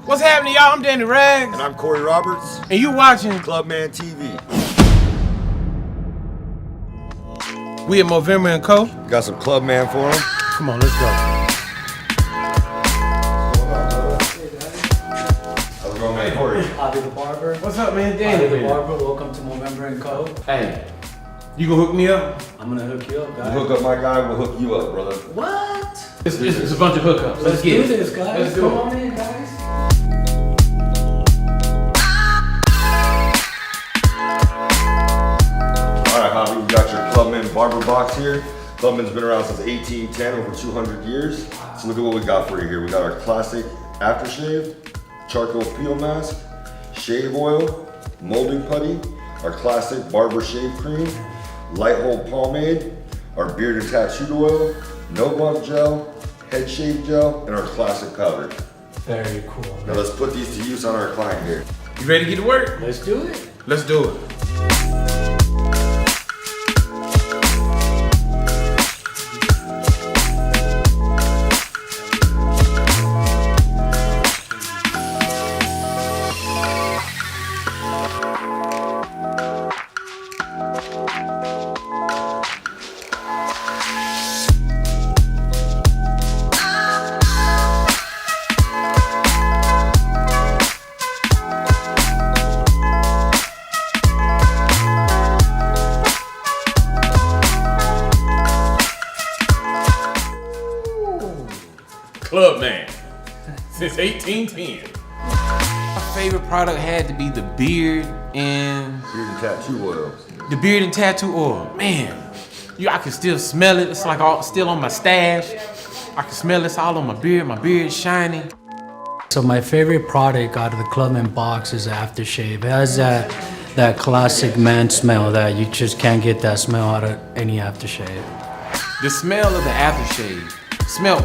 What's happening, y'all? I'm Danny Rags. And I'm Corey Roberts. And you watching Clubman TV. We at Movember Co. Got some Clubman for him. Come on, let's go. How's it going, man? Corey. I'll be the barber. What's up, man? I'll Danny. be the barber. Welcome to Movember Co. Hey, you gonna hook me up? I'm gonna hook you up, You guys. hook up my guy, we'll hook you up, brother. What? It's a bunch of hookups. Let's get do it. this, guys. Let's do Come it. on in, guys. Alright, Javi, we got your Clubman barber box here. Clubman's been around since 1810, over 200 years. So look at what we got for you here. We got our classic aftershave, charcoal peel mask, shave oil, molding putty, our classic barber shave cream, light hold pomade, our beard and tattooed oil, no bump gel, head shave gel, and our classic powder. Very cool. Now let's put these to use on our client here. You ready to get to work? Let's do it. Let's do it. Clubman, since 1810. My favorite product had to be the beard and Tattoo oil. tattoo oil. Man, I can still smell it. It's like still on my stash. I can smell it. It's all on my beard. My beard's shiny. So my favorite product out of the Clubman box is aftershave. It has that classic man smell that you just can't get that smell out of any aftershave. The smell of the aftershave smell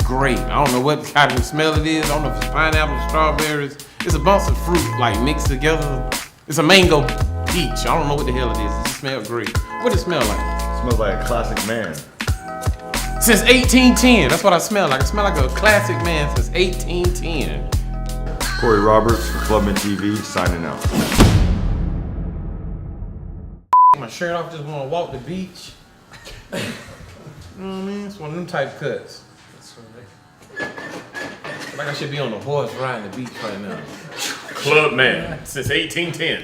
great. I don't know what kind of smell it is. I don't know if it's pineapple, strawberries. It's a bunch of fruit like mixed together. It's a mango peach. I don't know what the hell it is. It just smells great. What does it smell like? It smells like a classic man. Since 1810. That's what I smell like. I smell like a classic man since 1810. Corey Roberts for Clubman TV, signing out. Take my shirt off, just want to walk the beach. You know what I mean? It's one of them type cuts. Like I should be on a horse riding the beach right now. Clubman since 1810.